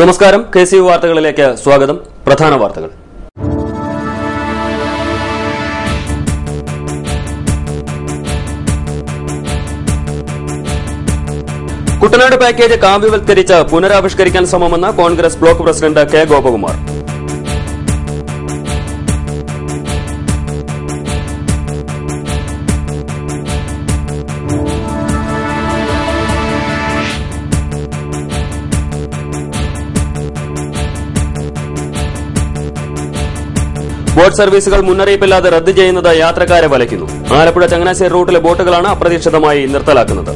നമസ്കാരം. KCU വാർത്തകളിലേക്ക് സ്വാഗതം. പ്രധാന വാർത്തകൾ. കുട്ടനാട് പാക്കേജ് കാവ്യവൽക്കരിച്ച് പുനരാവിഷ്കരിക്കാൻ ശ്രമമെന്ന് Congress block president K Gopakumar. Boat സർവീസുകൾ മുന്നറിയിപ്പില്ലാതെ റദ്ദ് ചെയ്യുന്നത് യാത്രക്കാരെ വലയ്ക്കുന്നു. ആലപ്പുഴ ചങ്ങനാശ്ശേരി റൂട്ടിലെ ബോട്ടുകളാണ് അപ്രതീക്ഷിതമായി നിർത്തലാക്കുന്നത്.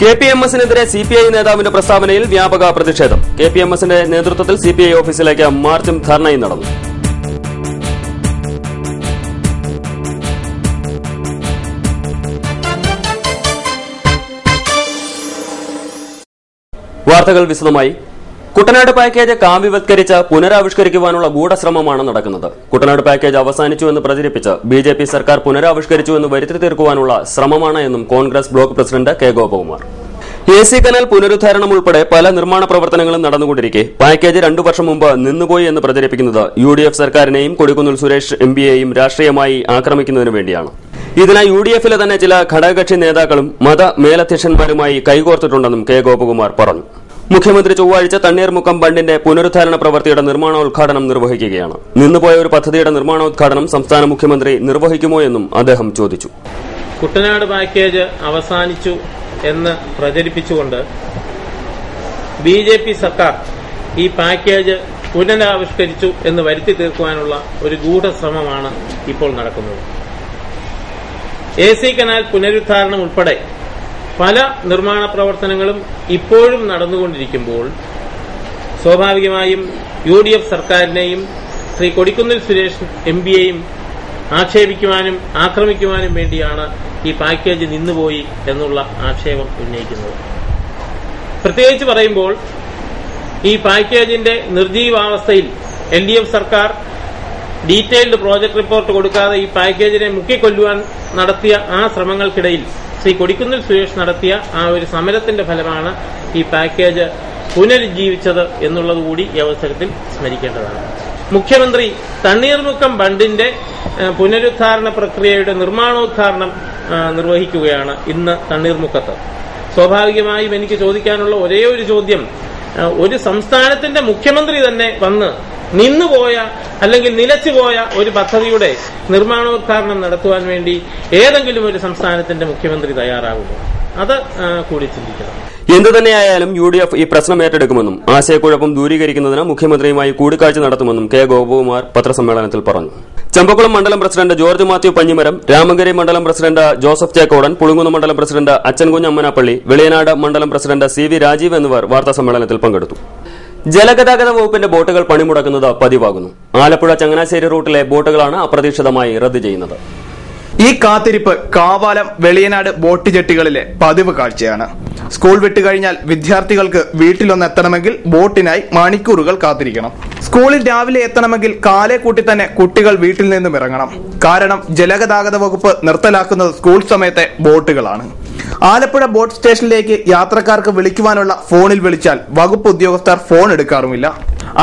KPMSനെതിരെ CPI നേതാവിന്റെ പ്രസ്താവനയിൽ വ്യാപക പ്രതിഷേധം. KPMSന്റെ നേതൃത്വത്തിൽ CPI ഓഫീസിലേക്ക് മാർച്ചും ധർണയും നടന്നു. വാർത്തകൾ വിശദമായി. കുട്ടനാട് പാക്കേജ് കാവ്യവൽക്കരിച്ച് പുനരാവിഷ്കരിക്കുവാനുള്ള ഗൂഢശ്രമമാണ് നടക്കുന്നത്. കുട്ടനാട് പാക്കേജ് അവസാനിച്ചുവെന്ന് പ്രചരിപ്പിച്ച് BJP സർക്കാർ പുനരാവിഷ്കരിച്ചുവെന്ന് വരുത്തി തീർക്കുവാനുള്ള ശ്രമമാണ് എന്നും Congress block president K Gopakumar. AC canal പുനരുദ്ധാരണം ഉൾപ്പെടെ പല നിർമ്മാണ പ്രവർത്തനങ്ങളും നടന്നുകൊണ്ടിരിക്കെ പാക്കേജ് 2 വർഷം മുമ്പ് നിന്നുപോയി എന്ന് പ്രചരിപ്പിക്കുന്നത് UDF സർക്കാരിനെയും കൊടിക്കുന്നിൽ സുരേഷ് MPയെയും രാഷ്ട്രീയമായി ആക്രമിക്കുന്നതിനു വേണ്ടിയാണ്. ഇതിനായി UDFലെ തന്നെ ചില ഘടകകക്ഷി നേതാക്കളും മത മേലധ്യക്ഷന്മാരുമായി കൈകോർത്തിട്ടുണ്ടെന്നും കെ ഗോപകുമാർ പറഞ്ഞു. മുഖ്യമന്ത്രി ചൊവ്വാഴ്ച തണ്ണീർമുക്കം ബണ്ടിന്റെ പുനരുദ്ധാരണ പ്രവൃത്തിയുടെ നിർമ്മാണോദ്ഘാടനം നിർവഹിക്കുകയാണ്. നിന്നുപോയ ഒരു പദ്ധതിയുടെ നിർമ്മാണോദ്ഘാടനം സംസ്ഥാന മുഖ്യമന്ത്രി നിർവഹിക്കുമോ എന്നും അദ്ദേഹം ചോദിച്ചു. കുട്ടനാട് പാക്കേജ് അവസാനിച്ചു എന്ന് പ്രചരിപ്പിച്ചുകൊണ്ട് BJP സർക്കാർ ഈ പാക്കേജ് പുനരാവിഷ്കരിച്ചു എന്ന് വരുത്തി തീർക്കുവാനുള്ള ഒരു ഗൂഢശ്രമമാണ് ഇപ്പോൾ നടക്കുന്നത്. AC കനാൽ പുനരുദ്ധാരണം ഉൾപ്പെടെ പല നിർമ്മാണ പ്രവർത്തനങ്ങളും ഇപ്പോഴും നടന്നുകൊണ്ടിരിക്കുമ്പോൾ സ്വാഭാവികമായും UDF സർക്കാരിനെയും ശ്രീ കൊടിക്കുന്നിൽ സുരേഷ് MPയെയും ആക്ഷേപിക്കുവാനും ആക്രമിക്കുവാനും വേണ്ടിയാണ് ഈ പാക്കേജ് നിന്നുപോയി എന്നുള്ള ആക്ഷേപം ഉന്നയിക്കുന്നത്. പ്രത്യേകിച്ച് പറയുമ്പോൾ ഈ പാക്കേജിന്റെ നിർജീവാവസ്ഥയിൽ LDF സർക്കാർ ഡീറ്റെയിൽഡ് പ്രോജക്ട് റിപ്പോർട്ട് കൊടുക്കാതെ ഈ പാക്കേജിനെ മുക്കിക്കൊല്ലുവാൻ നടത്തിയ ആ ശ്രമങ്ങൾക്കിടയിൽ ശ്രീ കൊടിക്കുന്നിൽ സുരേഷ് നടത്തിയ ആ ഒരു സമരത്തിന്റെ ഫലമാണ് ഈ പാക്കേജ് പുനരുജ്ജീവിച്ചത് എന്നുള്ളതുകൂടി ഈ അവസരത്തിൽ സ്മരിക്കേണ്ടതാണ്. മുഖ്യമന്ത്രി തണ്ണീർമുക്കം ബണ്ടിന്റെ പുനരുദ്ധാരണ പ്രക്രിയയുടെ നിർമ്മാണോദ്ഘാടനം നിർവഹിക്കുകയാണ് ഇന്ന് തണ്ണീർമുക്കത്ത്. സ്വാഭാവികമായും എനിക്ക് ചോദിക്കാനുള്ള ഒരേ ഒരു ചോദ്യം, ഒരു സംസ്ഥാനത്തിന്റെ മുഖ്യമന്ത്രി തന്നെ വന്ന് നിന്നുപോയ അല്ലെങ്കിൽ നിലച്ചുപോയ ഒരു പദ്ധതിയുടെ നിർമ്മാണോദ്ഘാടനം നടത്തുവാൻ വേണ്ടി ഏതെങ്കിലും ഒരു സംസ്ഥാനത്തിന്റെ മുഖ്യമന്ത്രി തയ്യാറാകുമോ? അത് കൂടി ചിന്തിക്കണം. എന്തുതന്നെയായാലും UDF ഈ പ്രശ്നം ഏറ്റെടുക്കുമെന്നും ആശയക്കുഴപ്പം ദൂരീകരിക്കുന്നതിന് മുഖ്യമന്ത്രിയുമായി കൂടിക്കാഴ്ച നടത്തുമെന്നും കെ ഗോപകുമാർ പത്രസമ്മേളനത്തിൽ പറഞ്ഞു. ചമ്പക്കുളം മണ്ഡലം പ്രസിഡന്റ് ജോർജ് മാത്യു പഞ്ഞിമരം, രാമങ്കരി മണ്ഡലം പ്രസിഡന്റ് ജോസഫ് ചേക്കോടൻ, പുളുങ്കുന്ന് മണ്ഡലം പ്രസിഡന്റ് അച്ചൻകുഞ്ഞ് അമ്മനാപ്പള്ളി, വെളിയനാട് മണ്ഡലം പ്രസിഡന്റ് CV രാജീവ് എന്നിവർ വാർത്താസമ്മേളനത്തിൽ പങ്കെടുത്തു. ജലഗതാഗത വകുപ്പിന്റെ ബോട്ടുകൾ പണിമുടക്കുന്നത് പതിവാകുന്നു. ആലപ്പുഴ ചങ്ങനാശ്ശേരി റൂട്ടിലെ ബോട്ടുകളാണ് അപ്രതീക്ഷിതമായി റദ്ദ് ചെയ്യുന്നത്. ഈ കാത്തിരിപ്പ് കാവാലം വെളിയനാട് ബോട്ട് ജെട്ടികളിലെ പതിവ് കാഴ്ചയാണ്. സ്കൂൾ വിട്ടുകഴിഞ്ഞാൽ വിദ്യാർത്ഥികൾക്ക് വീട്ടിലൊന്നെത്തണമെങ്കിൽ ബോട്ടിനായി മണിക്കൂറുകൾ കാത്തിരിക്കണം. സ്കൂളിൽ രാവിലെ എത്തണമെങ്കിൽ കാലേ കൂട്ടി തന്നെ കുട്ടികൾ വീട്ടിൽ നിന്നും ഇറങ്ങണം. കാരണം ജലഗതാഗത വകുപ്പ് നിർത്തലാക്കുന്നത് സ്കൂൾ സമയത്തെ ബോട്ടുകളാണ്. ആലപ്പുഴ ബോട്ട് സ്റ്റേഷനിലേക്ക് യാത്രക്കാർക്ക് വിളിക്കുവാനുള്ള ഫോണിൽ വിളിച്ചാൽ വകുപ്പ് ഉദ്യോഗസ്ഥർ ഫോൺ എടുക്കാറുമില്ല.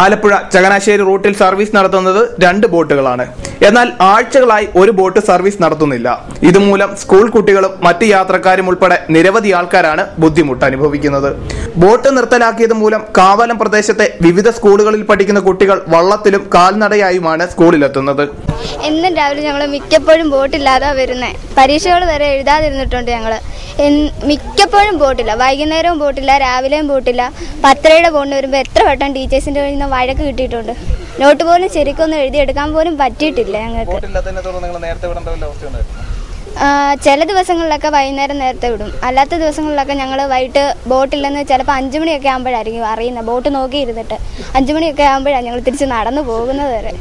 ആലപ്പുഴ ചങ്ങനാശ്ശേരി റൂട്ടിൽ സർവീസ് നടത്തുന്നത് 2 ബോട്ടുകളാണ്. എന്നാൽ ആഴ്ചകളായി ഒരു ബോട്ട് സർവീസ് നടത്തുന്നില്ല. ഇതുമൂലം സ്കൂൾ കുട്ടികളും മറ്റ് യാത്രക്കാരും ഉൾപ്പെടെ നിരവധി ആൾക്കാരാണ് ബുദ്ധിമുട്ട് അനുഭവിക്കുന്നത്. ബോട്ട് നിർത്തലാക്കിയത് മൂലം കാവാലം പ്രദേശത്തെ വിവിധ സ്കൂളുകളിൽ പഠിക്കുന്ന കുട്ടികൾ വള്ളത്തിലും കാൽനടയായുമാണ് സ്കൂളിലെത്തുന്നത്. എന്നും രാവിലെ ഞങ്ങൾ മിക്കപ്പോഴും ബോട്ടില്ലാതെ വരുന്നത്. പരീക്ഷകൾ വരെ എഴുതാതിരുന്നിട്ടുണ്ട് ഞങ്ങൾ. മിക്കപ്പോഴും ബോട്ടില്ല. വൈകുന്നേരവും ബോട്ടില്ല, രാവിലെയും ബോട്ടില്ല. 10:30 ബോട്ടിന് വരുമ്പോൾ എത്ര വട്ടം ടീച്ചേഴ്സിന്റെ കയ്യിൽ നിന്ന് വഴക്ക് കിട്ടിയിട്ടുണ്ട്. നോട്ട് പോലും ശരിക്കൊന്നും എഴുതിയെടുക്കാൻ പോലും പറ്റിയിട്ടില്ല ഞങ്ങൾക്ക്. ചില ദിവസങ്ങളിലൊക്കെ വൈകുന്നേരം നേരത്തെ വിടും. അല്ലാത്ത ദിവസങ്ങളിലൊക്കെ ഞങ്ങൾ വൈകിട്ട് ബോട്ടില്ലെന്ന് ചിലപ്പോൾ 5 മണിയൊക്കെ ആകുമ്പോഴായിരിക്കും അറിയുന്നത്. ബോട്ട് നോക്കി ഇരുന്നിട്ട് 5 മണിയൊക്കെ ആകുമ്പോഴാണ് ഞങ്ങൾ തിരിച്ച് നടന്നു പോകുന്നത് വരെ.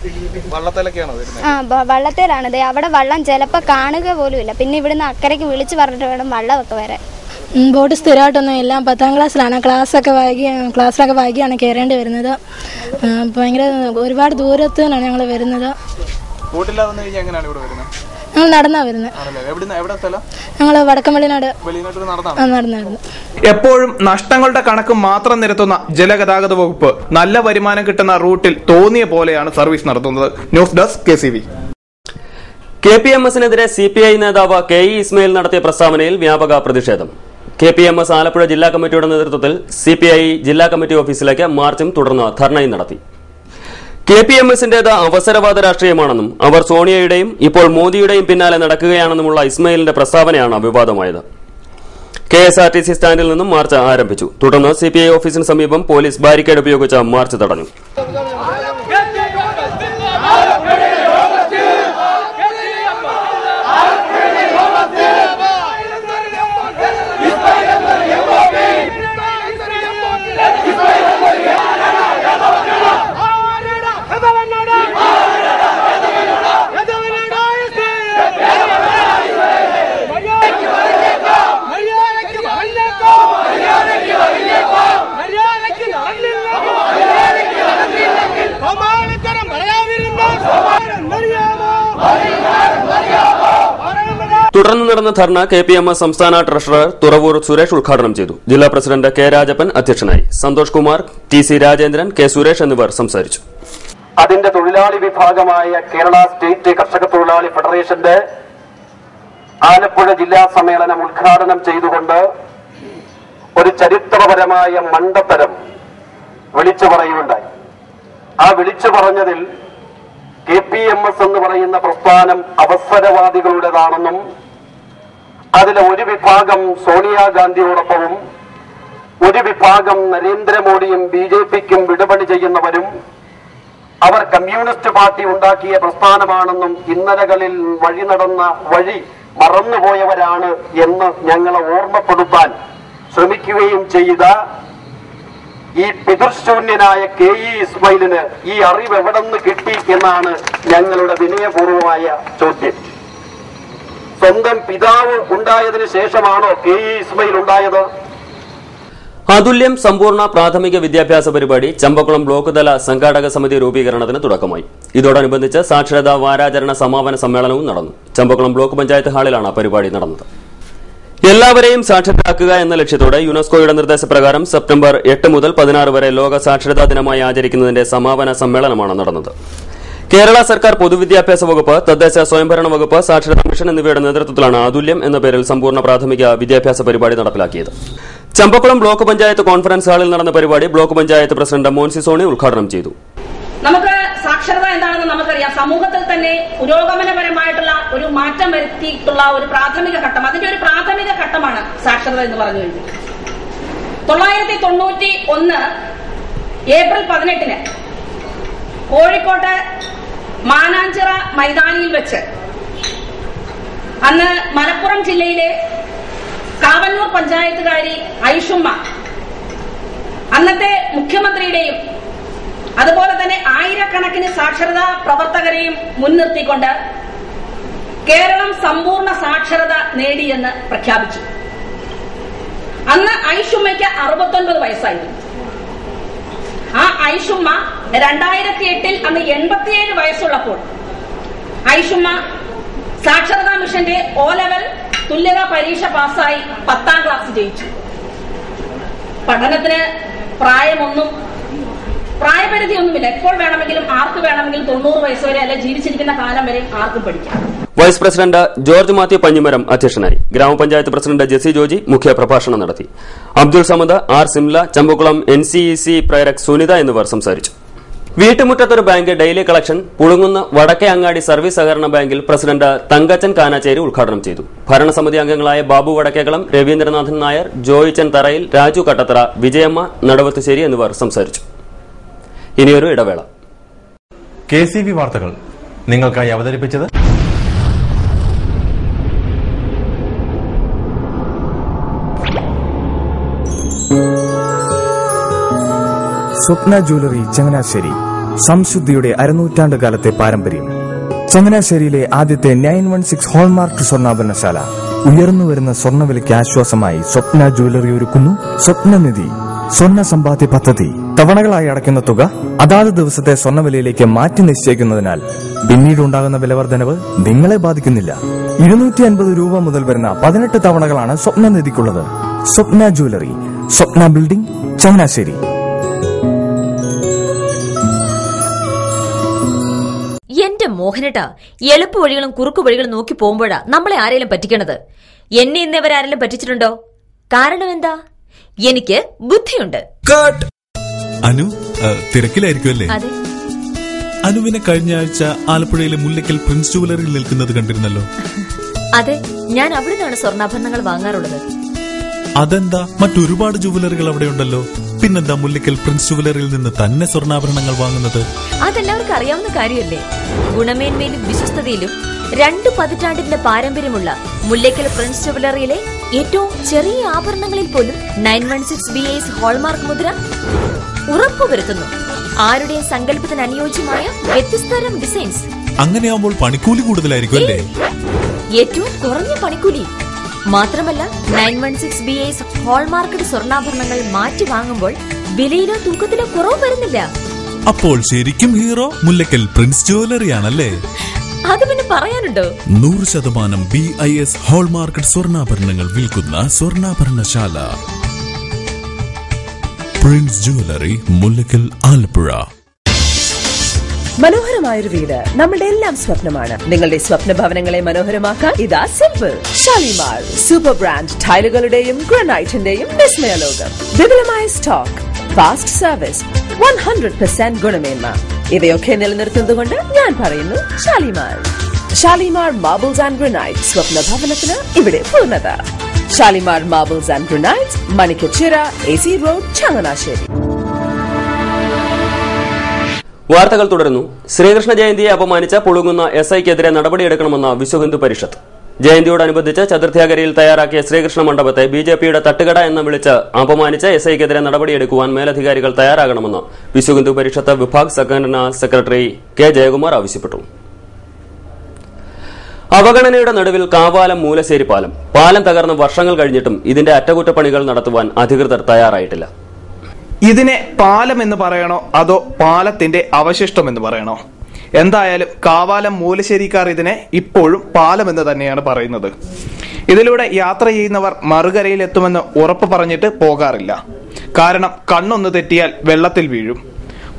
വള്ളത്തേലാണ്. അവിടെ വള്ളം ചിലപ്പോൾ കാണുക പോലും ഇല്ല. പിന്നെ ഇവിടുന്ന് അക്കരയ്ക്ക് വിളിച്ചു പറഞ്ഞിട്ട് വേണം വള്ളമൊക്കെ വരാൻ. ബോട്ട് സ്ഥിരമായിട്ടൊന്നും ഇല്ല. 10ാം ക്ലാസ്സിലാണ്. ക്ലാസ്സിലൊക്കെ വൈകിയാണ് കയറേണ്ടി വരുന്നത്. ഭയങ്കര ഒരുപാട് ദൂരത്ത് നിന്നാണ് ഞങ്ങൾ വരുന്നത്. ഞങ്ങൾ നടന്നാ വരുന്നത്. ഞങ്ങൾ വടക്കംവെളിനാട് നടന്നായിരുന്നു. എപ്പോഴും നഷ്ടങ്ങളുടെ കണക്ക് മാത്രം നിരത്തുന്ന ജലഗതാഗത വകുപ്പ് നല്ല വരുമാനം കിട്ടുന്ന റൂട്ടിൽ തോന്നിയ പോലെയാണ് സർവീസ് നടത്തുന്നത്. News desk KCV. KPMSനെതിരെ CPI നേതാവ് KE ഇസ്മായിൽ നടത്തിയ പ്രസ്താവനയിൽ വ്യാപക പ്രതിഷേധം. KPMS ആലപ്പുഴ ജില്ലാ കമ്മിറ്റിയുടെ നേതൃത്വത്തിൽ CPI ജില്ലാ കമ്മിറ്റി ഓഫീസിലേക്ക് മാർച്ചും തുടർന്ന് ധർണയും നടത്തി. KPMSന്റേത് അവസരവാദ രാഷ്ട്രീയമാണെന്നും അവർ സോണിയയുടെയും ഇപ്പോൾ മോദിയുടെയും പിന്നാലെ നടക്കുകയാണെന്നുമുള്ള ഇസ്മായിലിന്റെ പ്രസ്താവനയാണ് വിവാദമായത്. KSRTC സ്റ്റാൻഡിൽ നിന്നും മാർച്ച് ആരംഭിച്ചു. തുടർന്ന് CPI ഓഫീസിന് സമീപം പോലീസ് ബാരിക്കേഡ് ഉപയോഗിച്ച് മാർച്ച് തടഞ്ഞു. തുടർന്ന് നടന്ന ധർണ KPMS സംസ്ഥാന ട്രഷറർ തുറവൂർ സുരേഷ് ഉദ്ഘാടനം ചെയ്തു. ജില്ലാ പ്രസിഡന്റ് K രാജപ്പൻ അധ്യക്ഷനായി. സന്തോഷ് കുമാർ, TC രാജേന്ദ്രൻ, K സുരേഷ് എന്നിവർ സംസാരിച്ചു. അതിന്റെ തൊഴിലാളി വിഭാഗമായ കേരള സ്റ്റേറ്റ് കർഷക തൊഴിലാളി ഫെഡറേഷന്റെ ആലപ്പുഴ ജില്ലാ സമ്മേളനം ഉദ്ഘാടനം ചെയ്തുകൊണ്ട് ഒരു ചരിത്രപരമായ മണ്ടത്തരം വിളിച്ചു പറയുകയുണ്ടായി. ആ വിളിച്ചു പറഞ്ഞതിൽ KPMS എന്ന് പറയുന്ന പ്രസ്ഥാനം അവസരവാദികളുടേതാണെന്നും അതിലെ ഒരു വിഭാഗം സോണിയാഗാന്ധിയോടൊപ്പവും ഒരു വിഭാഗം നരേന്ദ്രമോദിയും BJPക്കും വിടുപണി ചെയ്യുന്നവരും അവർ കമ്മ്യൂണിസ്റ്റ് പാർട്ടി ഉണ്ടാക്കിയ പ്രസ്ഥാനമാണെന്നും ഇന്നലകളിൽ വഴി മറന്നുപോയവരാണ് എന്ന് ഞങ്ങളെ ഓർമ്മപ്പെടുത്താൻ ശ്രമിക്കുകയും ചെയ്ത ഈ പിതൃശൂന്യനായ KE ഇസ്മായിലിന് ഈ അറിവ് എവിടെ നിന്ന് കിട്ടി എന്നാണ് ഞങ്ങളുടെ വിനയപൂർവമായ ചോദ്യം. സ്വന്തം പിതാവ് ഉണ്ടായതിനു ശേഷമാണോ KE ഇസ്മായിൽ ഉണ്ടായത്? അതുല്യം സമ്പൂർണ്ണ പ്രാഥമിക വിദ്യാഭ്യാസ പരിപാടി ചമ്പക്കുളം ബ്ലോക്ക് തല സംഘാടക സമിതി രൂപീകരണത്തിന് തുടക്കമായി. ഇതോടനുബന്ധിച്ച് സാക്ഷരതാ വാരാചരണ സമാപന സമ്മേളനവും നടന്നു. ചമ്പക്കുളം ബ്ലോക്ക് പഞ്ചായത്ത് ഹാളിലാണ് പരിപാടി നടന്നത്. എല്ലാവരെയും സാക്ഷരരാക്കുക എന്ന ലക്ഷ്യത്തോടെ യുനെസ്കോയുടെ നിർദ്ദേശപ്രകാരം സെപ്റ്റംബർ 8 മുതൽ 16 വരെ ലോക സാക്ഷരതാ ദിനമായി ആചരിക്കുന്നതിന്റെ സമാപന സമ്മേളനമാണ് നടന്നത്. കേരള സർക്കാർ പൊതുവിദ്യാഭ്യാസ വകുപ്പ്, തദ്ദേശ സ്വയംഭരണ വകുപ്പ്, സാക്ഷരതാ മിഷൻ എന്നിവയുടെ നേതൃത്വത്തിലാണ് അതുല്യം എന്ന പേരിൽ സമ്പൂർണ്ണ പ്രാഥമിക വിദ്യാഭ്യാസ പരിപാടി നടപ്പിലാക്കിയത്. ചമ്പക്കുളം ബ്ലോക്ക് പഞ്ചായത്ത് കോൺഫറൻസ് ഹാളിൽ നടന്ന പരിപാടി ബ്ലോക്ക് പഞ്ചായത്ത് പ്രസിഡന്റ് മോൻസി സോണി ഉദ്ഘാടനം ചെയ്തു. നമുക്ക് സാക്ഷരത എന്താണെന്ന് നമുക്കറിയാം. സമൂഹത്തിൽ തന്നെ പുരോഗമനപരമായിട്ടുള്ള ഒരു മാറ്റം വരുത്തിയിട്ടുള്ള ഒരു പ്രാഥമിക ഘട്ടം, അതിന്റെ ഒരു പ്രാഥമിക ഘട്ടമാണ് സാക്ഷരത എന്ന് പറഞ്ഞു കഴിഞ്ഞു. 1991 ഏപ്രിൽ 18 കോഴിക്കോട്ട് മാനാഞ്ചിറ മൈതാനിയിൽ വെച്ച് അന്ന് മലപ്പുറം ജില്ലയിലെ കാവന്നൂർ പഞ്ചായത്തുകാരി ഐഷുമ്മ അന്നത്തെ മുഖ്യമന്ത്രിയുടെയും അതുപോലെ തന്നെ ആയിരക്കണക്കിന് സാക്ഷരതാ പ്രവർത്തകരെയും മുൻനിർത്തിക്കൊണ്ട് കേരളം സമ്പൂർണ്ണ സാക്ഷരത നേടിയെന്ന് പ്രഖ്യാപിച്ചു. അന്ന് ഐഷുമ്മയ്ക്ക് 69 വയസ്സായിരുന്നു. ആ ഐഷുമ്മ 2008 അന്ന് 87 വയസ്സുള്ളപ്പോൾ ഐഷുമ്മ സാക്ഷരതാ മിഷന്റെ O ലെവൽ തുല്യതാ പരീക്ഷ പാസ്സായി 10ാം ക്ലാസ് ജയിച്ചു. പഠനത്തിന് പ്രായപരിധിയൊന്നുമില്ല. എപ്പോൾ വേണമെങ്കിലും ആർക്ക് വേണമെങ്കിലും 90 വയസ്സ് വരെ അല്ലെ ജീവിച്ചിരിക്കുന്ന കാലം വരെ ആർക്കും പഠിക്കാം. Vice president George Mathew Panjimaram അധ്യക്ഷനായി. ഗ്രാമപഞ്ചായത്ത് പ്രസിഡന്റ് ജെസി ജോജി മുഖ്യ പ്രഭാഷണം നടത്തി. അബ്ദുൾ സമദ്, R സിംല, ചമ്പക്കുളം NCEC പ്രേരക് സുനിത എന്നിവർ സംസാരിച്ചു. വീട്ടുമുറ്റത്തൊരു ബാങ്ക് ഡെയിലി കളക്ഷൻ പുളുങ്ങുന്ന വടക്കേ അങ്ങാടി സർവീസ് സഹകരണ ബാങ്കിൽ പ്രസിഡന്റ് തങ്കച്ചൻ കാനാച്ചേരി ഉദ്ഘാടനം ചെയ്തു. ഭരണസമിതി അംഗങ്ങളായ ബാബു വടക്കേക്കളം, രവീന്ദ്രനാഥൻ നായർ, ജോയിച്ചൻ തറയിൽ, രാജു കട്ടത്തറ, വിജയമ്മ നടവത്തുശ്ശേരി എന്നിവർ സംസാരിച്ചു. ഇനിയൊരു ഇടവേള. KCV വാർത്തകൾ നിങ്ങൾക്കായി അവതരിപ്പിച്ചത് സ്വപ്ന ജ്വല്ലറി ചങ്ങനാശ്ശേരി. സംശുദ്ധിയുടെ അരനൂറ്റാണ്ട് കാലത്തെ പാരമ്പര്യം. ചങ്ങനാശ്ശേരിയിലെ ആദ്യത്തെ 916 ഹോൾമാർക്ക് സ്വർണ്ണാഭരണശാല. ഉയർന്നുവരുന്ന സ്വർണ്ണവിലയ്ക്ക് ആശ്വാസമായി സ്വപ്ന ജ്വല്ലറി ഒരുക്കുന്നു സ്വപ്നനിധി സ്വർണ്ണ സമ്പാദ്യ പദ്ധതി. തവണകളായി അടയ്ക്കുന്ന തുക അതാത് ദിവസത്തെ സ്വർണ്ണവിലയിലേക്ക് മാറ്റി നിശ്ചയിക്കുന്നതിനാൽ പിന്നീടുണ്ടാകുന്ന വിലവർദ്ധനവ് നിങ്ങളെ ബാധിക്കുന്നില്ല. 250 രൂപ മുതൽ വരുന്ന 18 തവണകളാണ് സ്വപ്നനിധിക്കുള്ളത്. സ്വപ്ന ജ്വല്ലറി, സ്വപ്ന ബിൽഡിംഗ്, ചങ്ങനാശ്ശേരി. എന്റെ മോഹനേട്ടാ, എളുപ്പ വഴികളും കുറുക്കു വഴികളും നോക്കി പോകുമ്പോഴാ നമ്മളെ ആരെങ്കിലും പറ്റിക്കണത്. എന്നെ ഇന്നേവരാരെങ്കിലും പറ്റിച്ചിട്ടുണ്ടോ? കാരണം എന്താ? എനിക്ക് ബുദ്ധിയുണ്ട്. അനു തിരക്കിലായിരിക്കുമല്ലേ? അതെ. അനുവിനെ കഴിഞ്ഞ ആഴ്ച ആലപ്പുഴയിലെ മുല്ലയ്ക്കൽ പ്രിൻസ് ജുവലറിയിൽ നിൽക്കുന്നത് കണ്ടിരുന്നല്ലോ. അതെ, ഞാൻ അവിടെ നിന്നാണ് സ്വർണ്ണാഭരണങ്ങൾ വാങ്ങാറുള്ളത്. അതെന്താ, മറ്റൊരുപാട് ജുവലറികൾ അവിടെ ഉണ്ടല്ലോ, പിന്നെന്താ മുല്ലയ്ക്കൽ പ്രിൻസ് ജുവലറിയിൽ നിന്ന് തന്നെ സ്വർണ്ണാഭരണങ്ങൾ വാങ്ങുന്നത്? അതെല്ലാവർക്കും അറിയാവുന്ന കാര്യമല്ലേ. ഗുണമേന്മയിലും വിശ്വസ്തതയിലും 2 പതിറ്റാണ്ടിന്റെ പാരമ്പര്യമുള്ള മുല്ലയ്ക്കൽ പ്രിൻസ് ജുവലറിയിലെ ഏറ്റവും ചെറിയ ആഭരണങ്ങളിൽ പോലും 916 BIS ഹോൾമാർക്ക് മുദ്ര ഉറപ്പുവരുത്തുന്നു. ആരുടെയും സങ്കല്പത്തിന് അനുയോജ്യമായ വ്യത്യസ്തതരം ഡിസൈൻസ്. അങ്ങനെയാവുമ്പോൾ പണിക്കൂലി കൂടുതലായിരിക്കും അല്ലേ? ഏറ്റവും കുറഞ്ഞ പണിക്കൂലി മാത്രമല്ല, 916 BIS ഹോൾമാർക്കഡ് സ്വർണ്ണാഭരണങ്ങൾ മാറ്റി വാങ്ങുമ്പോൾ വിലയിലോ തൂക്കത്തിലോ കുറവ് വരുന്നില്ല. അപ്പോൾ ശരിക്കും ഹീറോ മുല്ലയ്ക്കൽ പ്രിൻസ് ജുവലറിയാണല്ലേ? അത് പിന്നെ പറയാനുണ്ടോ? 100% BIS ഹോൾമാർക്കഡ് സ്വർണ്ണാഭരണങ്ങൾ വിൽക്കുന്ന സ്വർണ്ണാഭരണശാല പ്രിൻസ് ജുവലറി, മുല്ലയ്ക്കൽ, ആലപ്പുഴ. മനോഹരമായൊരു വീട് നമ്മളുടെ എല്ലാം സ്വപ്നമാണ്. നിങ്ങളുടെ സ്വപ്ന ഭവനങ്ങളെ മനോഹരമാക്കാൻ ഇതാ സിമ്പിൾ. ഷാലിമാർ സൂപ്പർ ബ്രാൻഡ് ടൈലുകളുടെയും ഗ്രാനൈറ്റിന്റെയും വിസ്മയ ലോകം. വിപുലമായ സ്റ്റോക്ക്, ഫാസ്റ്റ് സർവീസ്, 100% ഗുണമേന്മ. ഇവയൊക്കെ നിലനിർത്തുന്നതുകൊണ്ട് ഞാൻ പറയുന്നു Shalimar. Shalimar marbles and granite. സ്വപ്ന ഭവനത്തിന് ഇവിടെ പൂർണ്ണത. Shalimar marbles and granite, Manikkachira, AC road, Changanassery. വാർത്തകൾ തുടരുന്നു. ശ്രീകൃഷ്ണ ജയന്തിയെ അപമാനിച്ച പുളുങ്ങുന്ന SIക്കെതിരെ നടപടിയെടുക്കണമെന്ന വിശ്വഹിന്ദു പരിഷത്ത്. ജയന്തിയോടനുബന്ധിച്ച് ചതുർത്ഥ്യാഗരയിൽ തയ്യാറാക്കിയ ശ്രീകൃഷ്ണ മണ്ഡപത്തെ BJPയുടെ തട്ടുകട എന്ന് വിളിച്ച് അപമാനിച്ച SIക്കെതിരെ നടപടിയെടുക്കുവാൻ മേലധികാരികൾ തയ്യാറാകണമെന്ന് വിശ്വഹിന്ദു പരിഷത്ത് വിഭാഗ് സംഘടനാ സെക്രട്ടറി K. ജയകുമാർ ആവശ്യപ്പെട്ടു. അവഗണനയുടെ നടുവിൽ കാവാലം മൂലശ്ശേരി പാലം തകർന്ന് വർഷങ്ങൾ കഴിഞ്ഞിട്ടും ഇതിന്റെ അറ്റകുറ്റപ്പണികൾ നടത്തുവാൻ അധികൃതർ തയ്യാറായിട്ടില്ല. ഇതിനെ പാലം എന്ന് പറയണോ അതോ പാലത്തിന്റെ അവശിഷ്ടം എന്ന് പറയണോ? എന്തായാലും കാവാലം മൂലശ്ശേരിക്കാർ ഇതിനെ ഇപ്പോഴും പാലം എന്ന് തന്നെയാണ് പറയുന്നത്. ഇതിലൂടെ യാത്ര ചെയ്യുന്നവർ മറുകരയിൽ എത്തുമെന്ന് ഉറപ്പ് പറഞ്ഞിട്ട് പോകാറില്ല. കാരണം കണ്ണൊന്ന് തെറ്റിയാൽ വെള്ളത്തിൽ വീഴും.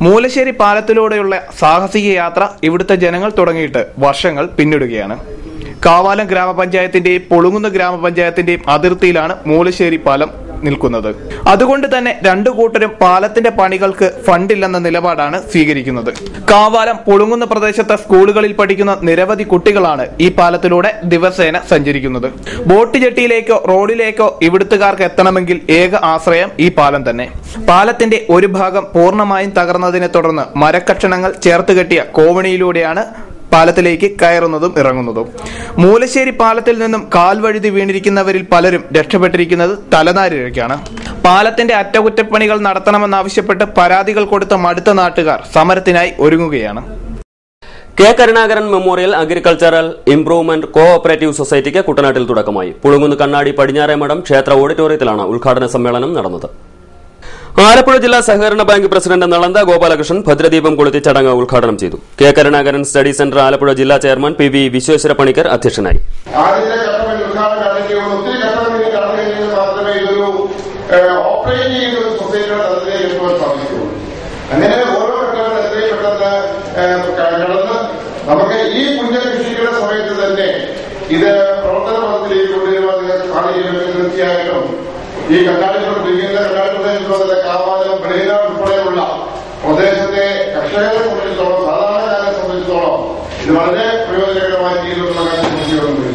മൂലശ്ശേരി പാലത്തിലൂടെയുള്ള സാഹസിക യാത്ര ഇവിടുത്തെ ജനങ്ങൾ തുടങ്ങിയിട്ട് വർഷങ്ങൾ പിന്നിടുകയാണ്. കാവാലം ഗ്രാമപഞ്ചായത്തിന്റെയും പൊളുങ്ങുന്ന ഗ്രാമപഞ്ചായത്തിന്റെയും അതിർത്തിയിലാണ് മൂലശ്ശേരി പാലം നിൽക്കുന്നത്. അതുകൊണ്ട് തന്നെ രണ്ടു കൂട്ടരും പാലത്തിന്റെ പണികൾക്ക് ഫണ്ടില്ലെന്ന നിലപാടാണ് സ്വീകരിക്കുന്നത്. കാവാലം പൊളുങ്ങുന്ന പ്രദേശത്തെ സ്കൂളുകളിൽ പഠിക്കുന്ന നിരവധി കുട്ടികളാണ് ഈ പാലത്തിലൂടെ ദിവസേന സഞ്ചരിക്കുന്നത്. ബോട്ട് ജെട്ടിയിലേക്കോ റോഡിലേക്കോ ഇവിടുത്തുകാർക്ക് എത്തണമെങ്കിൽ ഏക ആശ്രയം ഈ പാലം തന്നെ. പാലത്തിന്റെ ഒരു ഭാഗം പൂർണ്ണമായും തകർന്നതിനെ തുടർന്ന് മരക്കഷണങ്ങൾ ചേർത്തുകെട്ടിയ കോവണിയിലൂടെയാണ് പാലത്തിലേക്ക് കയറുന്നതും ഇറങ്ങുന്നതും. മൂലശ്ശേരി പാലത്തിൽ നിന്നും കാൽവഴുതി വീണിരിക്കുന്നവരിൽ പലരും രക്ഷപ്പെട്ടിരിക്കുന്നത് തലനാരിഴയ്ക്കാണ്. പാലത്തിന്റെ അറ്റകുറ്റപ്പണികൾ നടത്തണമെന്നാവശ്യപ്പെട്ട് പരാതികൾ കൊടുത്ത മടുത്ത നാട്ടുകാർ സമരത്തിനായി ഒരുങ്ങുകയാണ്. K. Karunakaran memorial agricultural improvement cooperative സൊസൈറ്റിക്ക് കുട്ടനാട്ടിൽ തുടക്കമായി. പുളുങ്ങുന്ന് കണ്ണാടി പടിഞ്ഞാറേമഠം ക്ഷേത്ര ഓഡിറ്റോറിയത്തിലാണ് ഉദ്ഘാടന സമ്മേളനം നടന്നത്. ആലപ്പുഴ ജില്ലാ സഹകരണ ബാങ്ക് പ്രസിഡന്റ് നളന്ദ ഗോപാലകൃഷ്ണൻ ഭദ്രദീപം കൊളുത്തി ചടങ്ങ് ഉദ്ഘാടനം ചെയ്തു. K. Karunakaran study centre Alappuzha ജില്ലാ ചെയർമാൻ PV വിശ്വേശ്വര പണിക്കർ അധ്യക്ഷനായി. നമുക്ക് ഈ പുണ്യകൃഷിയുടെ സമയത്ത് തന്നെ ഇത് പ്രവർത്തന പദത്തിലേക്ക് കൊണ്ടുവരുവാൻ തീർച്ചയായിട്ടും ഈ കണ്ണാടിപ്രദേശത്തുള്ള കാവാലം വെളിയില ഉൾപ്പെടെയുള്ള പ്രദേശത്തെ കർഷകരെ സംബന്ധിച്ചിടത്തോളം സാധാരണക്കാരെ സംബന്ധിച്ചിടത്തോളം ഇത് വളരെ പ്രയോജനകരമായ രീതിയിലുള്ള കാര്യങ്ങൾ.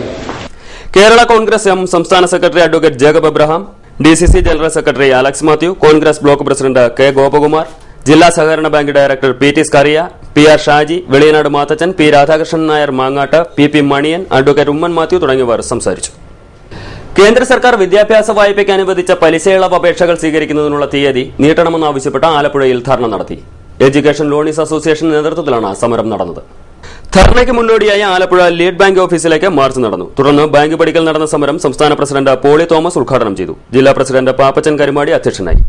കേരള കോൺഗ്രസ് എം സംസ്ഥാന secretary advocate Jacob Abraham, DCC general secretary Alex Mathew, Congress block president K. Gopakumar, ജില്ലാ സഹകരണ bank director PT Scaria, PR Shaji, Veliyanad Mathachan, P. Radhakrishnan Nair Mangattu, PP Maniyan, advocate Oommen Mathew തുടങ്ങിയവർ സംസാരിച്ചു. കേന്ദ്ര സർക്കാർ വിദ്യാഭ്യാസ വായ്പയ്ക്ക് അനുവദിച്ച പലിശയിളവ് അപേക്ഷകൾ സ്വീകരിക്കുന്നതിനുള്ള തീയതി നീട്ടണമെന്നാവശ്യപ്പെട്ട് ആലപ്പുഴയിൽ ധർണ നടത്തി. എഡ്യൂക്കേഷൻ ലോണീസ് അസോസിയേഷൻ നേതൃത്വത്തിലാണ് സമരം നടന്നത്. ധർണയ്ക്ക് മുന്നോടിയായി ആലപ്പുഴ ലീഡ് ബാങ്ക് ഓഫീസിലേക്ക് മാർച്ച് നടന്നു. തുടർന്ന് ബാങ്ക് പടിക്കൽ നടന്ന സമരം സംസ്ഥാന പ്രസിഡന്റ് പോളി തോമസ് ഉദ്ഘാടനം ചെയ്തു. ജില്ലാ പ്രസിഡന്റ് പാപ്പച്ചൻ കരുമാടി അധ്യക്ഷനായി.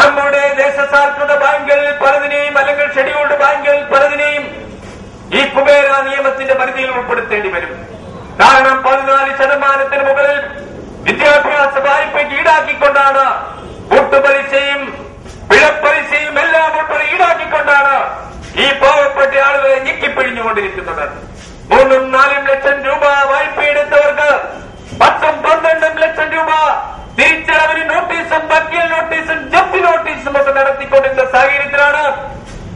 നമ്മുടെ ദേശസാൽകൃത ബാങ്കുകളിൽ പലതിനെയും അല്ലെങ്കിൽ ഷെഡ്യൂൾഡ് ബാങ്കുകളിൽ പലതിനെയും ഈ കുബേര നിയമത്തിന്റെ പരിധിയിൽ ഉൾപ്പെടുത്തേണ്ടി വരും. കാരണം 14% മുകളിൽ വിദ്യാഭ്യാസ വായ്പയ്ക്ക് ഈടാക്കിക്കൊണ്ടാണ് കൂട്ടുപലിശയും പിഴപ്പലിശയും എല്ലാം ഉൾപ്പെടെ ഈടാക്കിക്കൊണ്ടാണ് ഈ പാവപ്പെട്ട ആളുകളെ ഞെക്കിപ്പിഴിഞ്ഞുകൊണ്ടിരിക്കുന്നത്. 3-4 ലക്ഷം രൂപ വായ്പയെടുത്തവർക്ക് 10-12 ലക്ഷം രൂപ തിരിച്ചടവിന് നോട്ടീസും വക്കീൽ നോട്ടീസും ജപ്തി നോട്ടീസും ഒക്കെ നടത്തിക്കൊണ്ടിരുന്ന സാഹചര്യത്തിലാണ്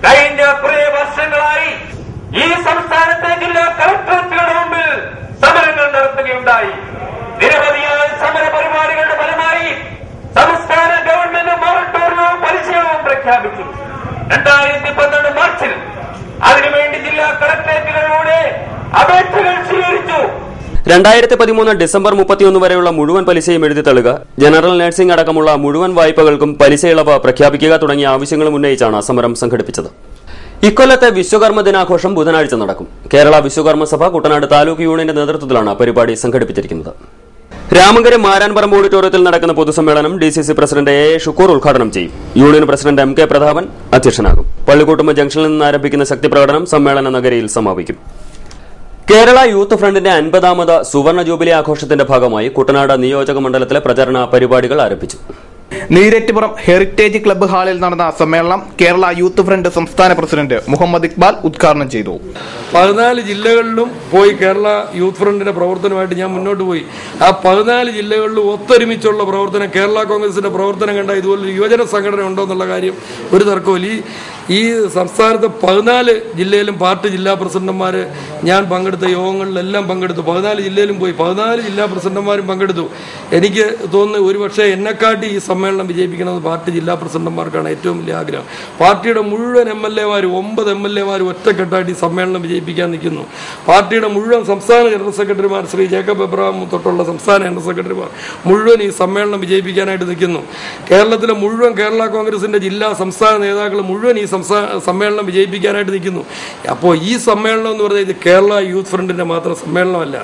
കഴിഞ്ഞ കുറെ വർഷങ്ങളായി ഈ സംസ്ഥാനത്തെ ജില്ലാ കളക്ടറേറ്റുകളുടെ മുമ്പിൽ സമരങ്ങൾ നടത്തുകയുണ്ടായി. നിരവധിയായ സമര പരിപാടികളുടെ ഫലമായി സംസ്ഥാന ഗവൺമെന്റ് മൊറട്ടോറിയവും പലിശയും പ്രഖ്യാപിച്ചു. 2012 മാർച്ചിൽ അതിനുവേണ്ടി ജില്ലാ കളക്ടറേറ്റുകളിലൂടെ അപേക്ഷകൾ സ്വീകരിച്ചു. 2013 ഡിസംബർ 31 വരെയുള്ള മുഴുവൻ പലിശയും എഴുതി തള്ളുക, ജനറൽ നഴ്സിംഗ് അടക്കമുള്ള മുഴുവൻ വായ്പകൾക്കും പലിശ ഇളവ് പ്രഖ്യാപിക്കുക തുടങ്ങിയ ആവശ്യങ്ങളും ഉന്നയിച്ചാണ് സമരം സംഘടിപ്പിച്ചത്. ഇക്കൊല്ലത്തെ വിശ്വകർമ്മ ദിനാഘോഷം ബുധനാഴ്ച നടക്കും. കേരള വിശ്വകർമ്മ സഭ കുട്ടനാട് താലൂക്ക് യൂണിയന്റെ നേതൃത്വത്തിലാണ് പരിപാടി സംഘടിപ്പിച്ചിരിക്കുന്നത്. രാമങ്കരം മാരാൻപറമ്പ് ഓഡിറ്റോറിയത്തിൽ നടക്കുന്ന പൊതുസമ്മേളനം DCC പ്രസിഡന്റ് A. ഷുക്കൂർ ഉദ്ഘാടനം ചെയ്യും. Union president M. K. Prathapan അധ്യക്ഷനാകും. പള്ളിക്കൂട്ടുമ്പ ജംഗ്ഷനിൽ നിന്ന് ആരംഭിക്കുന്ന ശക്തിപ്രകടനം സമ്മേളന നഗരിയിൽ സമാപിക്കും. കേരള യൂത്ത് ഫ്രണ്ടിന്റെ 50ാമത് സുവർണ ജൂബിലി ആഘോഷത്തിന്റെ ഭാഗമായി കുട്ടനാട് നിയോജക മണ്ഡലത്തിലെ പ്രചരണ പരിപാടികൾ ആരംഭിച്ചു. നീരേറ്റുപുറം ഹെറിറ്റേജ് ക്ലബ്ബ് ഹാളിൽ നടന്ന സമ്മേളനം കേരള യൂത്ത് ഫ്രണ്ട് സംസ്ഥാന പ്രസിഡന്റ് മുഹമ്മദ് ഇക്ബാൽ ഉദ്ഘാടനം ചെയ്തു. 14 ജില്ലകളിലും പോയി കേരള യൂത്ത് ഫ്രണ്ടിന്റെ പ്രവർത്തനമായിട്ട് ഞാൻ മുന്നോട്ട് പോയി. ആ 14 ജില്ലകളിലും ഒത്തൊരുമിച്ചുള്ള പ്രവർത്തനം, കേരള കോൺഗ്രസിന്റെ പ്രവർത്തനം കണ്ട ഇതുപോലൊരു യുവജന സംഘടന ഉണ്ടോ എന്നുള്ള കാര്യം ഒരു തർക്കമില്ല. ഈ സംസ്ഥാനത്ത് 14 ജില്ലയിലും പാർട്ടി ജില്ലാ പ്രസിഡന്റുമാർ ഞാൻ പങ്കെടുത്ത യോഗങ്ങളിലെല്ലാം പങ്കെടുത്തു. 14 ജില്ലയിലും പോയി, 14 ജില്ലാ പ്രസിഡന്റുമാരും പങ്കെടുത്തു. എനിക്ക് തോന്നുന്നു ഒരുപക്ഷെ എന്നെക്കാട്ടി ഈ സമ്മേളനം വിജയിപ്പിക്കുന്നത് പാർട്ടി ജില്ലാ പ്രസിഡന്റുമാർക്കാണ് ഏറ്റവും വലിയ ആഗ്രഹം. പാർട്ടിയുടെ മുഴുവൻ MLA-മാരും 9 MLA-മാരും ഒറ്റക്കെട്ടായിട്ട് ഈ സമ്മേളനം വിജയിപ്പിക്കാൻ നിൽക്കുന്നു. പാർട്ടിയുടെ മുഴുവൻ സംസ്ഥാന ജനറൽ സെക്രട്ടറിമാർ, ശ്രീ ജേക്കബ് എബ്രഹാം തൊട്ടുള്ള സംസ്ഥാന ജനറൽ സെക്രട്ടറിമാർ മുഴുവൻ ഈ സമ്മേളനം വിജയിപ്പിക്കാനായിട്ട് നിൽക്കുന്നു. കേരളത്തിലെ മുഴുവൻ കേരള കോൺഗ്രസിന്റെ ജില്ലാ സംസ്ഥാന നേതാക്കൾ മുഴുവൻ ഈ സമ്മേളനം വിജയിപ്പിക്കാനായിട്ട് നിൽക്കുന്നു. അപ്പോൾ ഈ സമ്മേളനം എന്ന് പറയുന്നത് കേരള യൂത്ത് ഫ്രണ്ടിന്റെ മാത്രം സമ്മേളനമല്ല.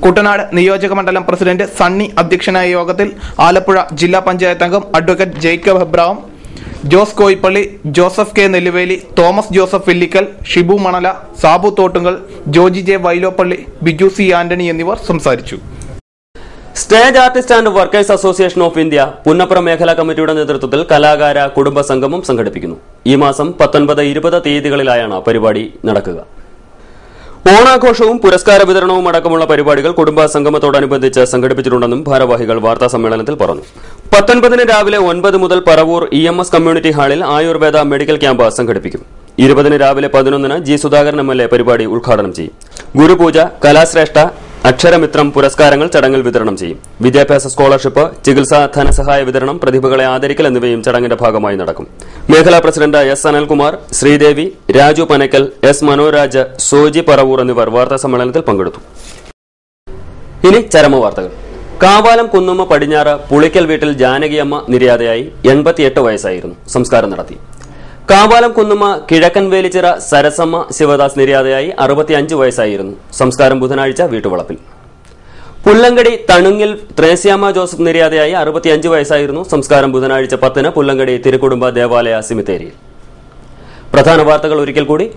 കുട്ടനാട് നിയോജക മണ്ഡലം പ്രസിഡന്റ് സണ്ണി അധ്യക്ഷനായ യോഗത്തിൽ ആലപ്പുഴ ജില്ലാ പഞ്ചായത്ത് അംഗം advocate Jacob Abraham, Jose Koippally, Joseph K Nelluveli, Thomas Joseph Villikkal, Shibu Manala, Sabu Thottunkal, Joji J Vyloppilly, Biju C Antony എന്നിവർ സംസാരിച്ചു. Stage artist and workers association of India Punnappuram മേഖലാ കമ്മിറ്റിയുടെ നേതൃത്വത്തിൽ കലാകാര കുടുംബ സംഗമം സംഘടിപ്പിക്കുന്നു. ഈ മാസം 19, 20 തീയതികളിലായാണ് പരിപാടി നടക്കുക. ഓണാഘോഷവും പുരസ്കാര വിതരണവും അടക്കമുള്ള പരിപാടികൾ കുടുംബ സംഗമത്തോടനുബന്ധിച്ച് സംഘടിപ്പിച്ചിട്ടുണ്ടെന്നും ഭാരവാഹികൾ വാർത്താ സമ്മേളനത്തിൽ പറഞ്ഞു. 19 രാവിലെ 9 മുതൽ പറവൂർ EMS കമ്മ്യൂണിറ്റി ഹാളിൽ ആയുർവേദ മെഡിക്കൽ ക്യാമ്പ് സംഘടിപ്പിക്കും. 20 രാവിലെ 11 G. സുധാകരൻ MLA പരിപാടി ഉദ്ഘാടനം ചെയ്യും. ഗുരുപൂജ, കലാശ്രേഷ്ഠ, അക്ഷരമിത്രം പുരസ്കാരങ്ങൾ ചടങ്ങിൽ വിതരണം ചെയ്യും. വിദ്യാഭ്യാസ സ്കോളർഷിപ്പ്, ചികിത്സാ ധനസഹായ വിതരണം, പ്രതിഭകളെ ആദരിക്കൽ എന്നിവയും ചടങ്ങിന്റെ ഭാഗമായി നടക്കും. മേഖലാ president S. Anilkumar, Sreedevi, Raju Panakkal, S. Manoraj, Soji Paravur എന്നിവർ വാർത്താ സമ്മേളനത്തിൽ പങ്കെടുത്തു. ഇനി ചരമവാർത്തകൾ. കാവാലം കുന്നുമ്മ പടിഞ്ഞാറ് പുളിക്കൽ വീട്ടിൽ ജാനകിയമ്മ നിര്യാതയായി. 88 വയസ്സായിരുന്നു. സംസ്കാരം നടത്തി. കാവാലം കുന്നുമ്മ കിഴക്കൻ വേലിച്ചിറ സരസമ്മ ശിവദാസ് നിര്യാതയായി. 65 വയസ്സായിരുന്നു. സംസ്കാരം ബുധനാഴ്ച വീട്ടുവളപ്പിൽ. പുല്ലങ്കടി തണുങ്ങിൽ ത്രേസ്യാമ്മ ജോസഫ് നിര്യാതയായി. 65 വയസ്സായിരുന്നു. സംസ്കാരം ബുധനാഴ്ച 10 പുല്ലങ്കടി തിരുക്കുടുംബ ദേവാലയ സിമിത്തേരിയിൽ. പ്രധാന വാർത്തകൾ ഒരിക്കൽ കൂടി.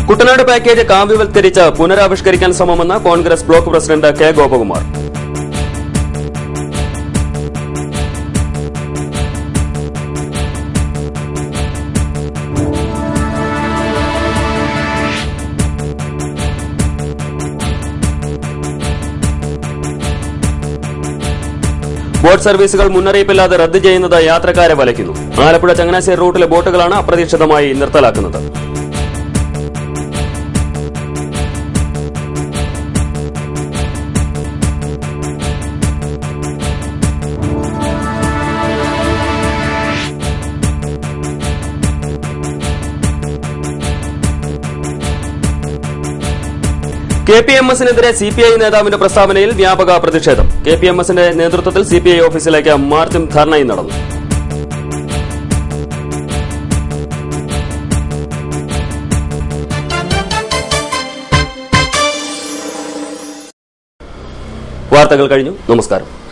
കുട്ടനാട് പാക്കേജ് കാവ്യവൽക്കരിച്ച് പുനരാവിഷ്കരിക്കാൻ ശ്രമമെന്ന് Congress block president K. Gopakumar. Boat സർവീസുകൾ മുന്നറിയിപ്പില്ലാതെ റദ്ദ് ചെയ്യുന്നത് യാത്രക്കാരെ വലയ്ക്കുന്നു. ആലപ്പുഴ ചങ്ങനാശ്ശേരി റൂട്ടിലെ ബോട്ടുകളാണ് അപ്രതീക്ഷിതമായി നിർത്തലാക്കുന്നത്. KPMSനെതിരെ CPI നേതാവിന്റെ പ്രസ്താവനയിൽ വ്യാപക പ്രതിഷേധം. KPMSന്റെ നേതൃത്വത്തിൽ CPI ഓഫീസിലേക്ക് മാർച്ചും ധർണയും നടന്നു. വാർത്തകൾ കഴിഞ്ഞു. നമസ്കാരം.